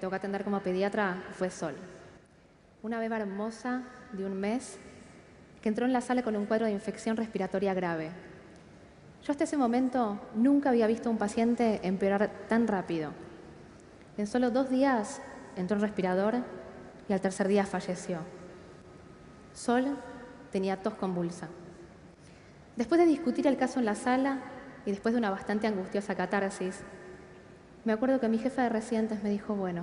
tocó atender como pediatra fue Sol, una beba hermosa de 1 mes que entró en la sala con un cuadro de infección respiratoria grave. Yo hasta ese momento nunca había visto a un paciente empeorar tan rápido. En solo 2 días entró en respirador y al 3er día falleció. Sol tenía tos convulsa. Después de discutir el caso en la sala y después de una bastante angustiosa catarsis, me acuerdo que mi jefa de residentes me dijo, bueno,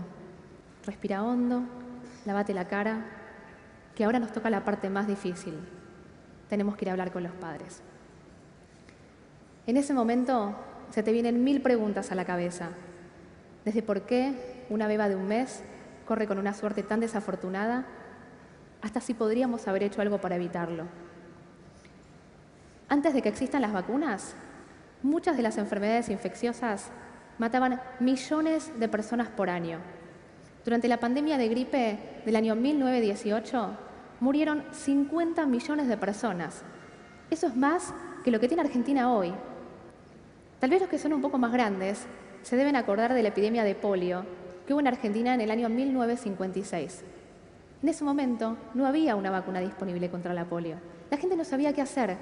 respira hondo, lávate la cara, que ahora nos toca la parte más difícil. Tenemos que ir a hablar con los padres. En ese momento se te vienen 1000 preguntas a la cabeza. Desde por qué una beba de 1 mes corre con una suerte tan desafortunada, hasta si podríamos haber hecho algo para evitarlo. Antes de que existan las vacunas, muchas de las enfermedades infecciosas mataban millones de personas por año. Durante la pandemia de gripe del año 1918, murieron 50 millones de personas. Eso es más que lo que tiene Argentina hoy. Tal vez los que son un poco más grandes se deben acordar de la epidemia de polio que hubo en Argentina en el año 1956. En ese momento no había una vacuna disponible contra la polio. La gente no sabía qué hacer.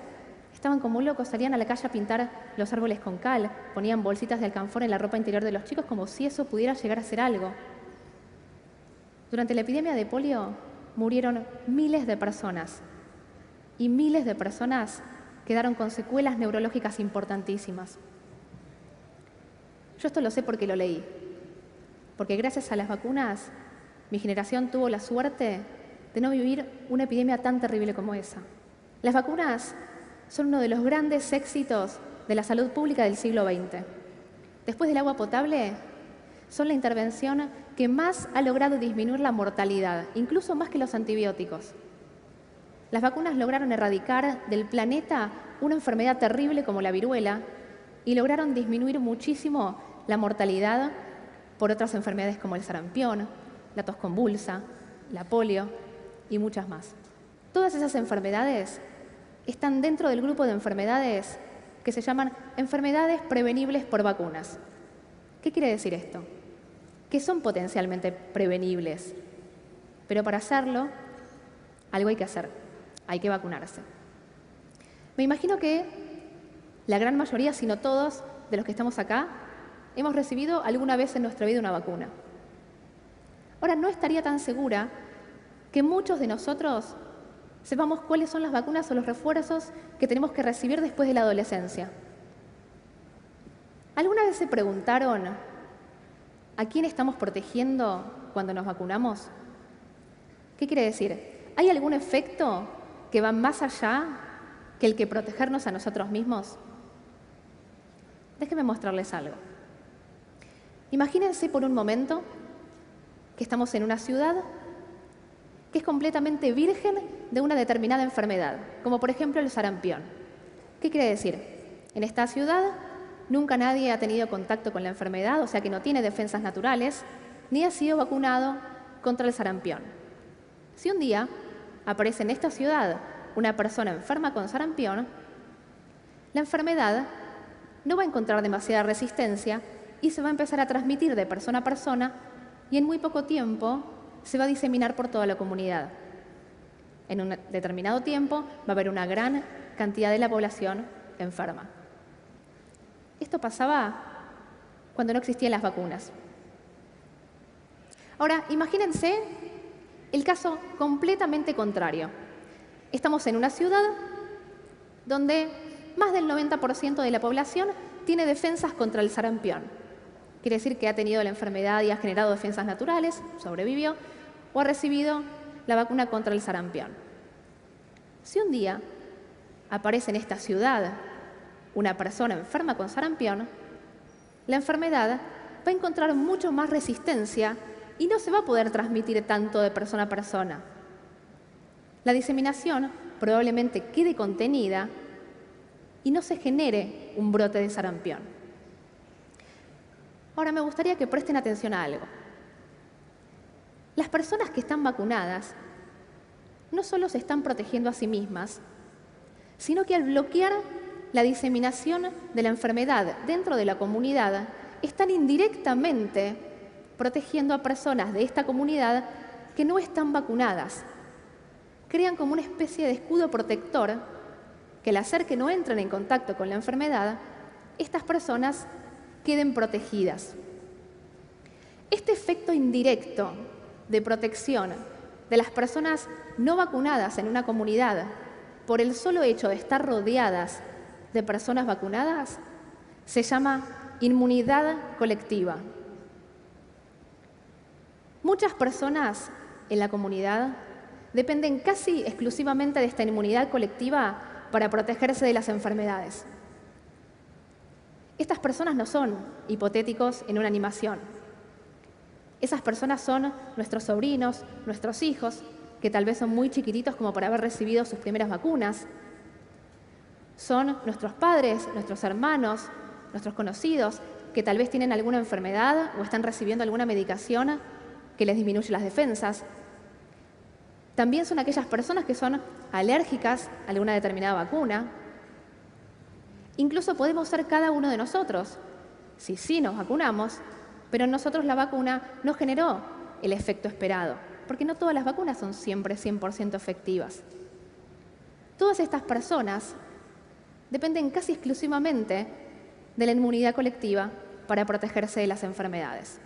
Estaban como locos, salían a la calle a pintar los árboles con cal, ponían bolsitas de alcanfor en la ropa interior de los chicos como si eso pudiera llegar a ser algo. Durante la epidemia de polio murieron miles de personas y miles de personas quedaron con secuelas neurológicas importantísimas. Yo esto lo sé porque lo leí, porque gracias a las vacunas mi generación tuvo la suerte de no vivir una epidemia tan terrible como esa. Las vacunas son uno de los grandes éxitos de la salud pública del siglo XX. Después del agua potable, son la intervención que más ha logrado disminuir la mortalidad, incluso más que los antibióticos. Las vacunas lograron erradicar del planeta una enfermedad terrible como la viruela y lograron disminuir muchísimo la mortalidad por otras enfermedades como el sarampión, la tos convulsa, la polio y muchas más. Todas esas enfermedades están dentro del grupo de enfermedades que se llaman enfermedades prevenibles por vacunas. ¿Qué quiere decir esto? Que son potencialmente prevenibles, pero para hacerlo, algo hay que hacer, hay que vacunarse. Me imagino que la gran mayoría, si no todos, de los que estamos acá, hemos recibido alguna vez en nuestra vida una vacuna. Ahora, no estaría tan segura que muchos de nosotros sepamos cuáles son las vacunas o los refuerzos que tenemos que recibir después de la adolescencia. ¿Alguna vez se preguntaron a quién estamos protegiendo cuando nos vacunamos? ¿Qué quiere decir? ¿Hay algún efecto que va más allá que el que protegernos a nosotros mismos? Déjenme mostrarles algo. Imagínense por un momento que estamos en una ciudad que es completamente virgen de una determinada enfermedad, como por ejemplo el sarampión. ¿Qué quiere decir? En esta ciudad nunca nadie ha tenido contacto con la enfermedad, o sea que no tiene defensas naturales, ni ha sido vacunado contra el sarampión. Si un día aparece en esta ciudad una persona enferma con sarampión, la enfermedad no va a encontrar demasiada resistencia y se va a empezar a transmitir de persona a persona y en muy poco tiempo se va a diseminar por toda la comunidad. En un determinado tiempo va a haber una gran cantidad de la población enferma. Esto pasaba cuando no existían las vacunas. Ahora, imagínense el caso completamente contrario. Estamos en una ciudad donde más del 90% de la población tiene defensas contra el sarampión. Quiere decir que ha tenido la enfermedad y ha generado defensas naturales, sobrevivió, o ha recibido la vacuna contra el sarampión. Si un día aparece en esta ciudad una persona enferma con sarampión, la enfermedad va a encontrar mucho más resistencia y no se va a poder transmitir tanto de persona a persona. La diseminación probablemente quede contenida y no se genere un brote de sarampión. Ahora me gustaría que presten atención a algo. Las personas que están vacunadas no solo se están protegiendo a sí mismas, sino que al bloquear la diseminación de la enfermedad dentro de la comunidad, están indirectamente protegiendo a personas de esta comunidad que no están vacunadas. Crean como una especie de escudo protector que al hacer que no entren en contacto con la enfermedad, estas personas queden protegidas. Este efecto indirecto de protección de las personas no vacunadas en una comunidad por el solo hecho de estar rodeadas de personas vacunadas se llama inmunidad colectiva. Muchas personas en la comunidad dependen casi exclusivamente de esta inmunidad colectiva para protegerse de las enfermedades. Estas personas no son hipotéticos en una animación. Esas personas son nuestros sobrinos, nuestros hijos, que tal vez son muy chiquititos como para haber recibido sus primeras vacunas. Son nuestros padres, nuestros hermanos, nuestros conocidos, que tal vez tienen alguna enfermedad o están recibiendo alguna medicación que les disminuye las defensas. También son aquellas personas que son alérgicas a alguna determinada vacuna. Incluso podemos ser cada uno de nosotros, si sí nos vacunamos, pero en nosotros la vacuna no generó el efecto esperado, porque no todas las vacunas son siempre 100% efectivas. Todas estas personas dependen casi exclusivamente de la inmunidad colectiva para protegerse de las enfermedades.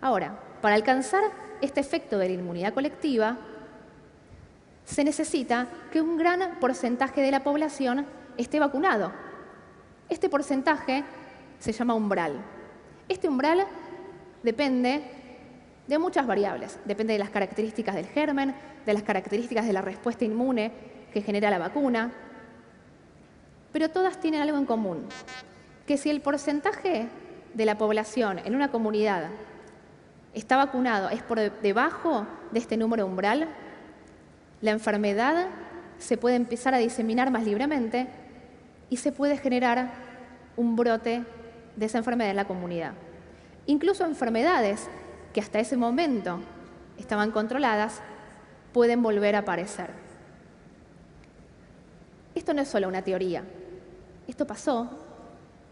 Ahora, para alcanzar este efecto de la inmunidad colectiva, se necesita que un gran porcentaje de la población esté vacunado. Este porcentaje se llama umbral. Este umbral depende de muchas variables. Depende de las características del germen, de las características de la respuesta inmune que genera la vacuna. Pero todas tienen algo en común, que si el porcentaje de la población en una comunidad está vacunado, es por debajo de este número umbral, la enfermedad se puede empezar a diseminar más libremente y se puede generar un brote de esa enfermedad en la comunidad. Incluso enfermedades que hasta ese momento estaban controladas pueden volver a aparecer. Esto no es solo una teoría, esto pasó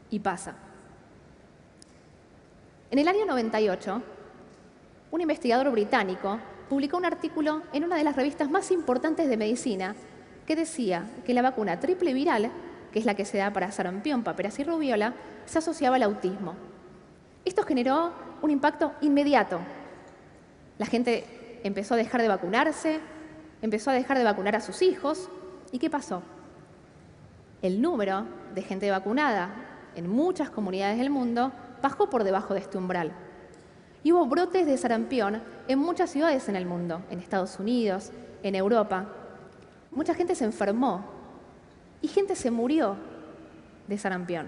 y pasa. En el año 98, un investigador británico publicó un artículo en una de las revistas más importantes de medicina que decía que la vacuna triple viral, que es la que se da para sarampión, paperas y rubiola, se asociaba al autismo. Esto generó un impacto inmediato. La gente empezó a dejar de vacunarse, empezó a dejar de vacunar a sus hijos. ¿Y qué pasó? El número de gente vacunada en muchas comunidades del mundo bajó por debajo de este umbral. Y hubo brotes de sarampión en muchas ciudades en el mundo, en Estados Unidos, en Europa. Mucha gente se enfermó y gente se murió de sarampión.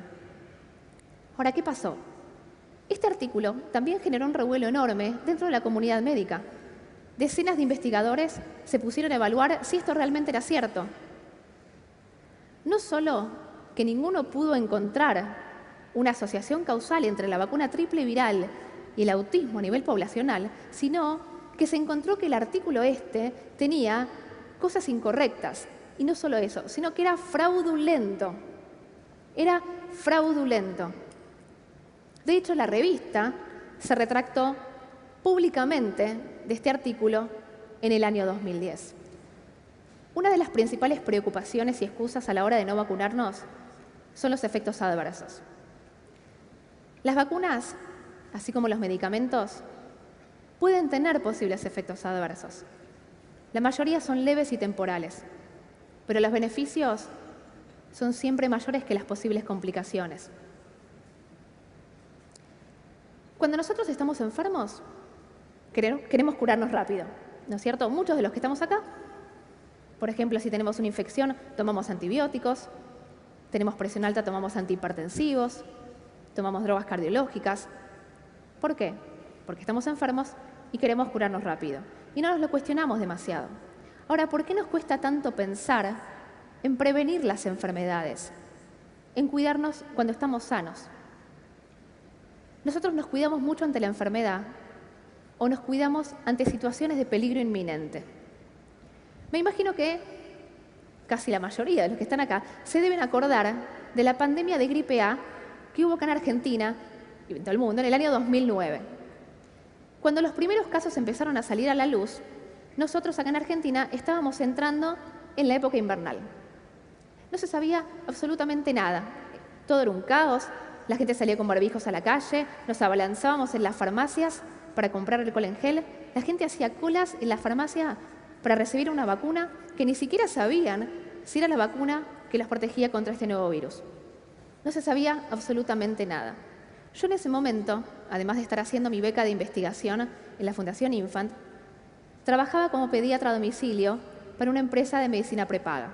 Ahora, ¿qué pasó? Este artículo también generó un revuelo enorme dentro de la comunidad médica. Decenas de investigadores se pusieron a evaluar si esto realmente era cierto. No solo que ninguno pudo encontrar una asociación causal entre la vacuna triple viral y el autismo a nivel poblacional, sino que se encontró que el artículo tenía cosas incorrectas. Y no solo eso, sino que era fraudulento. Era fraudulento. De hecho, la revista se retractó públicamente de este artículo en el año 2010. Una de las principales preocupaciones y excusas a la hora de no vacunarnos son los efectos adversos. Las vacunas, así como los medicamentos, pueden tener posibles efectos adversos. La mayoría son leves y temporales, pero los beneficios son siempre mayores que las posibles complicaciones. Cuando nosotros estamos enfermos, queremos curarnos rápido, ¿no es cierto? Muchos de los que estamos acá, por ejemplo, si tenemos una infección, tomamos antibióticos, tenemos presión alta, tomamos antihipertensivos, tomamos drogas cardiológicas. ¿Por qué? Porque estamos enfermos y queremos curarnos rápido. Y no nos lo cuestionamos demasiado. Ahora, ¿por qué nos cuesta tanto pensar en prevenir las enfermedades? En cuidarnos cuando estamos sanos. Nosotros nos cuidamos mucho ante la enfermedad o nos cuidamos ante situaciones de peligro inminente. Me imagino que casi la mayoría de los que están acá se deben acordar de la pandemia de gripe A que hubo acá en Argentina y en todo el mundo en el año 2009. Cuando los primeros casos empezaron a salir a la luz, nosotros acá en Argentina estábamos entrando en la época invernal. No se sabía absolutamente nada. Todo era un caos, la gente salía con barbijos a la calle, nos abalanzábamos en las farmacias para comprar alcohol en gel, la gente hacía colas en la farmacia para recibir una vacuna que ni siquiera sabían si era la vacuna que los protegía contra este nuevo virus. No se sabía absolutamente nada. Yo en ese momento, además de estar haciendo mi beca de investigación en la Fundación Infant, trabajaba como pediatra a domicilio para una empresa de medicina prepaga.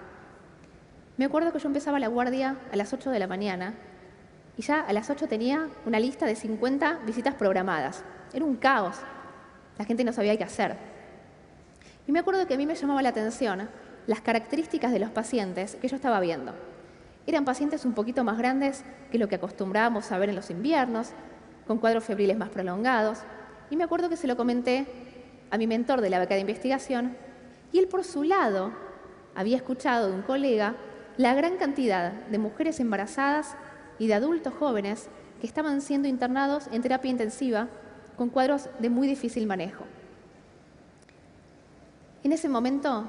Me acuerdo que yo empezaba la guardia a las 8 de la mañana y ya a las 8 tenía una lista de 50 visitas programadas. Era un caos. La gente no sabía qué hacer. Y me acuerdo que a mí me llamaba la atención las características de los pacientes que yo estaba viendo. Eran pacientes un poquito más grandes que lo que acostumbrábamos a ver en los inviernos, con cuadros febriles más prolongados. Y me acuerdo que se lo comenté a mi mentor de la beca de investigación y él por su lado había escuchado de un colega la gran cantidad de mujeres embarazadas y de adultos jóvenes que estaban siendo internados en terapia intensiva con cuadros de muy difícil manejo. En ese momento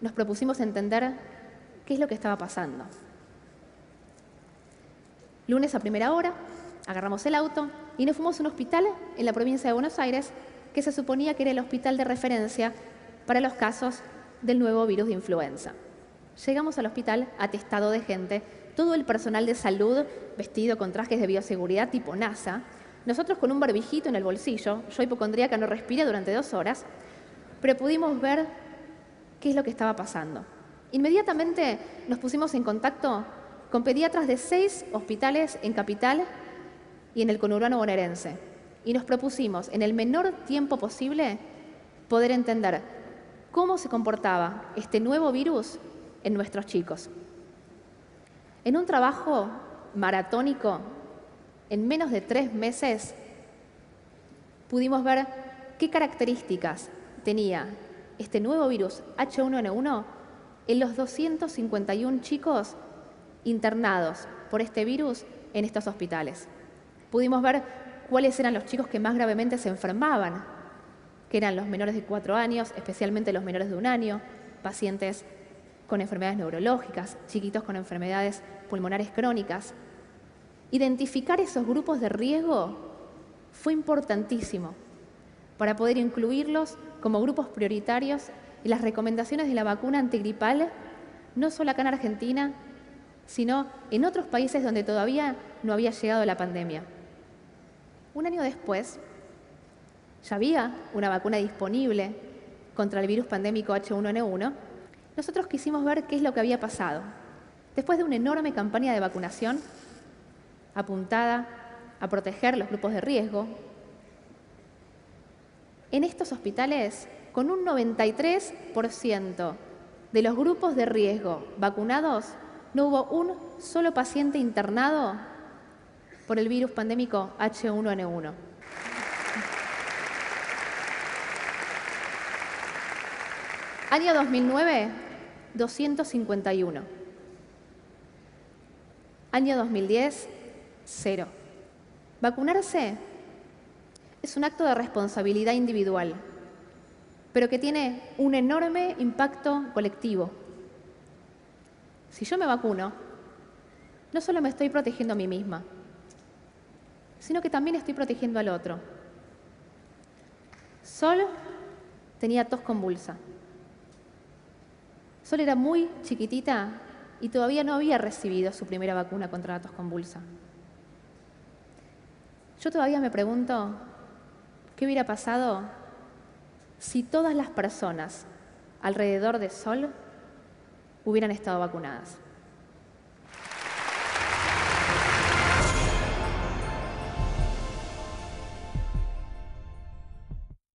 nos propusimos entender qué es lo que estaba pasando. Lunes a primera hora, agarramos el auto y nos fuimos a un hospital en la provincia de Buenos Aires que se suponía que era el hospital de referencia para los casos del nuevo virus de influenza. Llegamos al hospital atestado de gente, todo el personal de salud vestido con trajes de bioseguridad tipo NASA, nosotros con un barbijito en el bolsillo, yo hipocondríaca no respiré durante 2 horas, pero pudimos ver qué es lo que estaba pasando. Inmediatamente nos pusimos en contacto con pediatras de 6 hospitales en Capital y en el conurbano bonaerense. Y nos propusimos, en el menor tiempo posible, poder entender cómo se comportaba este nuevo virus en nuestros chicos. En un trabajo maratónico, en menos de 3 meses, pudimos ver qué características tenía este nuevo virus H1N1 en los 251 chicos internados por este virus en estos hospitales. Pudimos ver cuáles eran los chicos que más gravemente se enfermaban, que eran los menores de 4 años, especialmente los menores de 1 año, pacientes con enfermedades neurológicas, chiquitos con enfermedades pulmonares crónicas. Identificar esos grupos de riesgo fue importantísimo para poder incluirlos como grupos prioritarios en las recomendaciones de la vacuna antigripal, no solo acá en Argentina, sino en otros países donde todavía no había llegado la pandemia. 1 año después, ya había una vacuna disponible contra el virus pandémico H1N1. Nosotros quisimos ver qué es lo que había pasado. Después de una enorme campaña de vacunación apuntada a proteger los grupos de riesgo, en estos hospitales, con un 93% de los grupos de riesgo vacunados, no hubo un solo paciente internado por el virus pandémico H1N1. Año 2009, 251. Año 2010, 0. Vacunarse es un acto de responsabilidad individual, pero que tiene un enorme impacto colectivo. Si yo me vacuno, no solo me estoy protegiendo a mí misma, sino que también estoy protegiendo al otro. Sol tenía tos convulsa. Sol era muy chiquitita y todavía no había recibido su primera vacuna contra la tos convulsa. Yo todavía me pregunto, ¿qué hubiera pasado si todas las personas alrededor de Sol hubieran estado vacunadas?